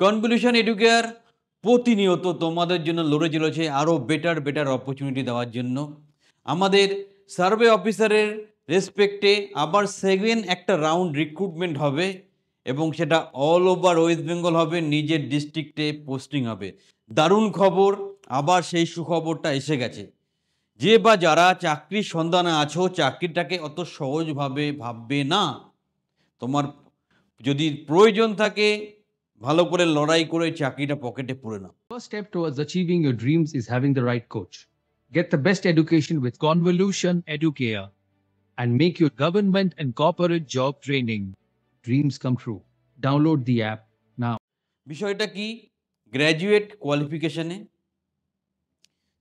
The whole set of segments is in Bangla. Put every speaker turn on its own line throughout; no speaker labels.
কনভলিউশন এডুকেয়ার প্রতিনিয়ত তোমাদের জন্য লড়ে চলেছে আরও বেটার অপরচুনিটি দেওয়ার জন্য। আমাদের সার্ভে অফিসারের রেসপেক্টে আবার সেকেন্ড একটা রাউন্ড রিক্রুটমেন্ট হবে এবং সেটা অল ওভার ওয়েস্ট বেঙ্গল হবে, নিজের ডিস্ট্রিক্টে পোস্টিং হবে। দারুণ খবর, আবার সেই সুখবরটা এসে গেছে। যে বা যারা চাকরির সন্ধানে আছো, চাকরিটাকে অত সহজভাবে ভাববে না। তোমার যদি প্রয়োজন থাকে, ভালো করে লড়াই করে চাকরিটা পকেটে পুরে নাও।
First step towards achieving your dreams is having the right coach. Get the best education with Convolution Educare and make your government and corporate job training dreams come true. Download the app now.
বিষয়টা কি? গ্র্যাজুয়েট কোয়ালিফিকেশনে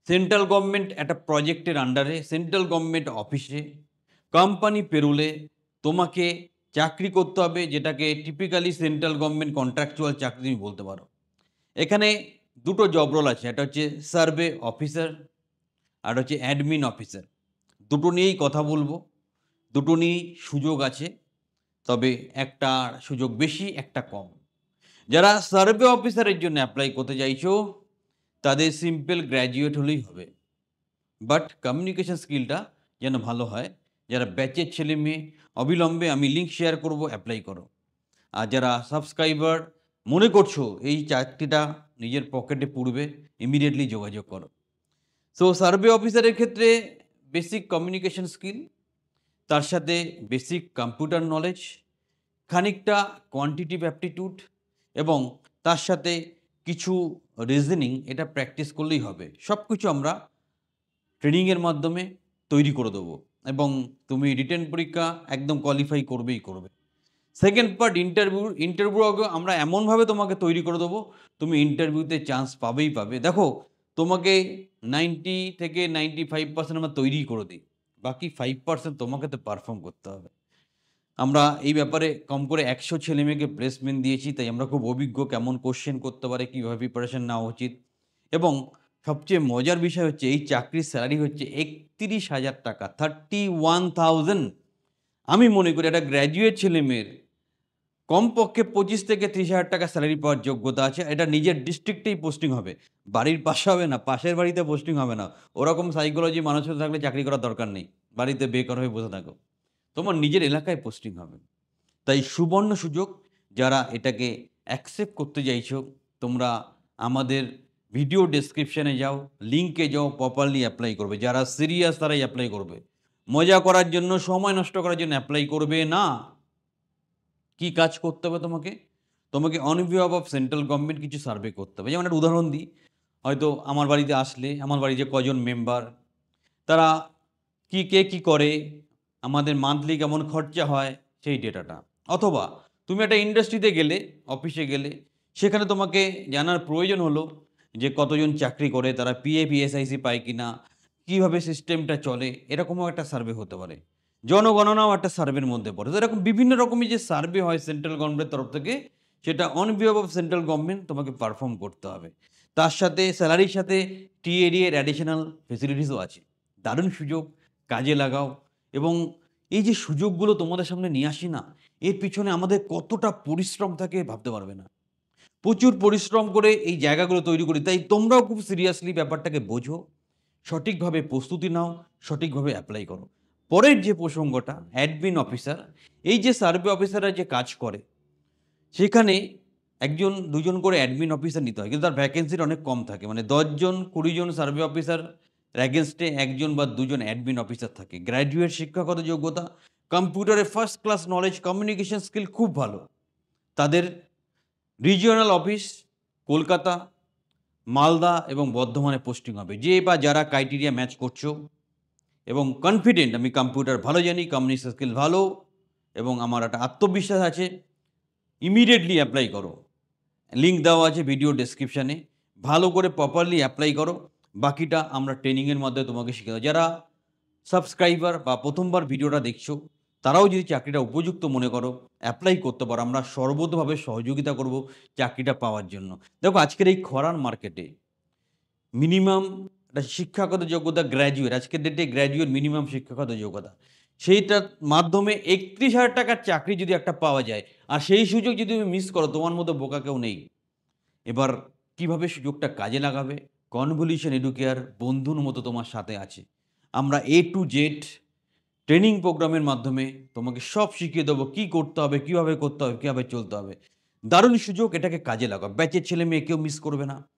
সেন্ট্রাল গভর্নমেন্ট একটা প্রজেক্টের আন্ডারে, সেন্ট্রাল গভর্নমেন্ট অফিসে, কোম্পানি পেরোলে তোমাকে চাকরি করতে হবে, যেটাকে টিপিক্যালি সেন্ট্রাল গভর্নমেন্ট কন্ট্রাকচুয়াল চাকরি তুমি বলতে পারো। এখানে দুটো জব রোল আছে, একটা হচ্ছে সার্ভে অফিসার আর হচ্ছে অ্যাডমিন অফিসার। দুটো নিয়েই কথা বলবো, দুটো নিয়েই সুযোগ আছে, তবে একটা সুযোগ বেশি, একটা কম। যারা সার্ভে অফিসারের জন্য অ্যাপ্লাই করতে চাইছো তাদের সিম্পল গ্র্যাজুয়েট হলেই হবে, বাট কমিউনিকেশন স্কিলটা যেন ভালো হয়। যারা ব্যাচের ছেলে মেয়ে, অবিলম্বে আমি লিঙ্ক শেয়ার করব, অ্যাপ্লাই করো। আর যারা সাবস্ক্রাইবার মনে করছো এই চাকরিটা নিজের পকেটে পুড়বে, ইমিডিয়েটলি যোগাযোগ করো। সো সার্ভে অফিসারের ক্ষেত্রে বেসিক কমিউনিকেশন স্কিল, তার সাথে বেসিক কম্পিউটার নলেজ, খানিকটা কোয়ান্টিটিভ অ্যাপটিটিউড এবং তার সাথে কিছু রিজনিং, এটা প্র্যাকটিস করলেই হবে। সব কিছু আমরা ট্রেনিংয়ের মাধ্যমে তৈরি করে দেবো এবং তুমি রিটেন পরীক্ষা একদম কোয়ালিফাই করবেই করবে। সেকেন্ড পার্ট ইন্টারভিউ আগে আমরা এমনভাবে তোমাকে তৈরি করে দেবো, তুমি ইন্টারভিউতে চান্স পাবেই পাবে। দেখো, তোমাকে 90 থেকে 95% আমরা তৈরি করে দিই, বাকি 5% তোমাকে তো পারফর্ম করতে হবে। আমরা এই ব্যাপারে কম করে 100 ছেলেমেয়েকে প্লেসমেন্ট দিয়েছি, তাই আমরা খুব অভিজ্ঞ কেমন কোশ্চেন করতে পারে, কীভাবে প্রিপারেশন নেওয়া উচিত। এবং সবচেয়ে মজার বিষয় হচ্ছে এই চাকরির স্যালারি হচ্ছে 31,000 টাকা, 31,000। আমি মনে করি একটা গ্র্যাজুয়েট ছেলেমেয়ের কমপক্ষে 25 থেকে 30,000 টাকা স্যালারি পাওয়ার যোগ্যতা আছে। এটা নিজের ডিস্ট্রিক্টেই পোস্টিং হবে, বাড়ির পাশে হবে না, পাশের বাড়িতে পোস্টিং হবে না। ওরকম সাইকোলজি মানুষের থাকলে চাকরি করার দরকার নেই, বাড়িতে বেকার হয়ে বসে থাকো, তোমার নিজের এলাকায় পোস্টিং হবে। তাই সুবর্ণ সুযোগ, যারা এটাকে অ্যাকসেপ্ট করতে চাইছো তোমরা আমাদের ভিডিও ডেসক্রিপশানে যাও, লিঙ্কে যাও, প্রপারলি অ্যাপ্লাই করবে। যারা সিরিয়াস তারাই অ্যাপ্লাই করবে, মজা করার জন্য, সময় নষ্ট করার জন্য অ্যাপ্লাই করবে না। কি কাজ করতে হবে তোমাকে? তোমাকে on behalf of central government কিছু সার্ভে করতে হবে। যেমন একটা উদাহরণ দিই, হয়তো আমার বাড়িতে আসলে, আমার বাড়িতে কজন মেম্বার, তারা কে কী করে, আমাদের মান্থলি কেমন খরচা হয়, সেই ডেটাটা। অথবা তুমি একটা ইন্ডাস্ট্রিতে গেলে, অফিসে গেলে, সেখানে তোমাকে জানার প্রয়োজন হলো যে কতজন চাকরি করে, তারা পিএফ ইএসআইসি পায় কি না, কীভাবে সিস্টেমটা চলে, এরকমও একটা সার্ভে হতে পারে। জনগণনাও একটা সার্ভের মধ্যে পড়ে। তো এরকম বিভিন্ন রকমের যে সার্ভে হয় সেন্ট্রাল গভর্নমেন্টের তরফ থেকে, সেটা on behalf of central government তোমাকে পারফর্ম করতে হবে। তার সাথে স্যালারির সাথে টিএডি এর অ্যাডিশনাল ফেসিলিটিসও আছে। দারুণ সুযোগ, কাজে লাগাও। এবং এই যে সুযোগগুলো তোমাদের সামনে নিয়ে আসি না, এর পিছনে আমাদের কতটা পরিশ্রম থাকে ভাবতে পারবে না। প্রচুর পরিশ্রম করে এই জায়গাগুলো তৈরি করি, তাই তোমরাও খুব সিরিয়াসলি ব্যাপারটাকে বোঝো, সঠিকভাবে প্রস্তুতি নাও, সঠিকভাবে অ্যাপ্লাই করো। পরের যে প্রসঙ্গটা, অ্যাডমিন অফিসার, এই যে সার্ভে অফিসাররা যে কাজ করে, সেখানে 1-2 জন করে অ্যাডমিন অফিসার নিতে হয়, কিন্তু তার ভ্যাকেন্সিটা অনেক কম থাকে। মানে 10 জন 20 জন সার্ভে অফিসার এগেনস্টে 1 জন বা 2 জন অ্যাডমিন অফিসার থাকে। গ্র্যাজুয়েট শিক্ষাগত যোগ্যতা, কম্পিউটারে first class knowledge, communication skill খুব ভালো। তাদের রিজিওনাল অফিস কলকাতা, মালদা এবং বর্ধমানে পোস্টিং হবে। যে বা যারা ক্রাইটেরিয়া ম্যাচ করছো এবং কনফিডেন্ট, আমি কম্পিউটার ভালো জানি, কমিউনিকেশন স্কিল ভালো এবং আমার একটা আত্মবিশ্বাস আছে, ইমিডিয়েটলি অ্যাপ্লাই করো। লিঙ্ক দেওয়া আছে ভিডিও ডেসক্রিপশানে, ভালো করে প্রপারলি অ্যাপ্লাই করো। বাকিটা আমরা ট্রেনিংয়ের মাধ্যমে তোমাকে শিখে দেবো। যারা সাবস্ক্রাইবার বা প্রথমবার ভিডিওটা দেখছো, তারাও যদি চাকরিটা উপযুক্ত মনে করো, অ্যাপ্লাই করতে পারো। আমরা সর্বতোভাবে সহযোগিতা করব চাকরিটা পাওয়ার জন্য। দেখো, আজকের এই খরার মার্কেটে মিনিমাম একটা শিক্ষাগত যোগ্যতা গ্র্যাজুয়েট, আজকের ডেটে গ্র্যাজুয়েট মিনিমাম শিক্ষাগত যোগ্যতা, সেইটার মাধ্যমে 31,000 টাকার চাকরি যদি একটা পাওয়া যায়, আর সেই সুযোগ যদি তুমি মিস করো, তোমার মতো বোকা কেউ নেই। এবার কিভাবে সুযোগটা কাজে লাগাবে? কনভলিউশন এডুকেয়ার বন্ধুর মতো তোমার সাথে আছে। আমরা A to Z ট্রেনিং প্রোগ্রামের মাধ্যমে তোমাকে সব শিখিয়ে দেবো, কি করতে হবে, কিভাবে করতে হবে, কিভাবে চলতে হবে। দারুণ সুযোগ, এটাকে কাজে লাগাও। ব্যাচের ছেলে-মেয়ে কেউ মিস করবে না।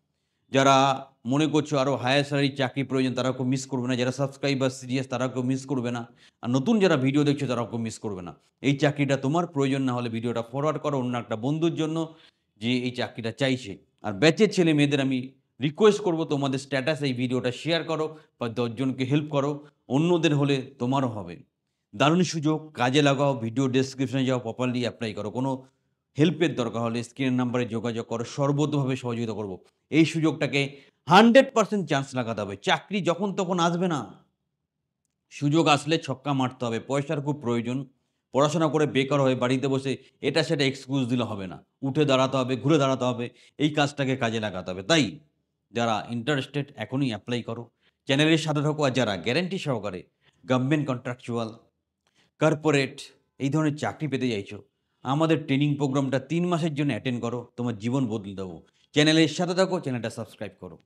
যারা মনে করছো আরো হায়ার স্যালারি চাকরি প্রয়োজন তারাও কেউ মিস করবে না। যারা সাবস্ক্রাইবার সিরিয়াস তারাও কেউ মিস করবে না। আর নতুন যারা ভিডিও দেখছো তারাও কেউ মিস করবে না। এই চাকরিটা তোমার প্রয়োজন না হলে ভিডিওটা ফরওয়ার্ড করো অন্য একটা বন্ধুর জন্য যে এই চাকরিটা চাইছে। আর ব্যাচের ছেলে-মেয়েদের আমি রিকোয়েস্ট করব তোমাদের স্ট্যাটাসে এই ভিডিওটা শেয়ার করো বা ১০ জনকে হেল্প করো। অন্যদের হলে তোমারও হবে। দারুণ সুযোগ, কাজে লাগাও। ভিডিও ডেসক্রিপশনে যাও, প্রপারলি এপ্লাই করো। কোনো হেল্পের দরকার হলে স্ক্রিনের নাম্বারে যোগাযোগ করো। সর্বতোভাবে সহযোগিতা করব। এই সুযোগটাকে 100% চান্স লাগাতে হবে। চাকরি যখন তখন আসবে না। সুযোগ আসলে ছক্কা মারতে হবে। পয়সার খুব প্রয়োজন। পড়াশোনা করে বেকার হয়ে বাড়িতে বসে এটা সেটা এক্সকিউজ দিলে হবে না। উঠে দাঁড়াতে হবে, ঘুরে দাঁড়াতে হবে। এই কাজটাকে কাজে লাগাতে হবে। তাই যারা ইন্টারেস্টেড এখনই এপ্লাই করো। চ্যানেলের সাথে থাকো। আর যারা গ্যারান্টি সহকারে গভর্নমেন্ট কন্ট্রাকচুয়াল, কর্পোরেট এই ধরনের চাকরি পেতে চাইছো, আমাদের ট্রেনিং প্রোগ্রামটা ৩ মাসের জন্য অ্যাটেন্ড করো। তোমার জীবন বদলে দেবো। চ্যানেলের সাথে থাকো, চ্যানেলটা সাবস্ক্রাইব করো।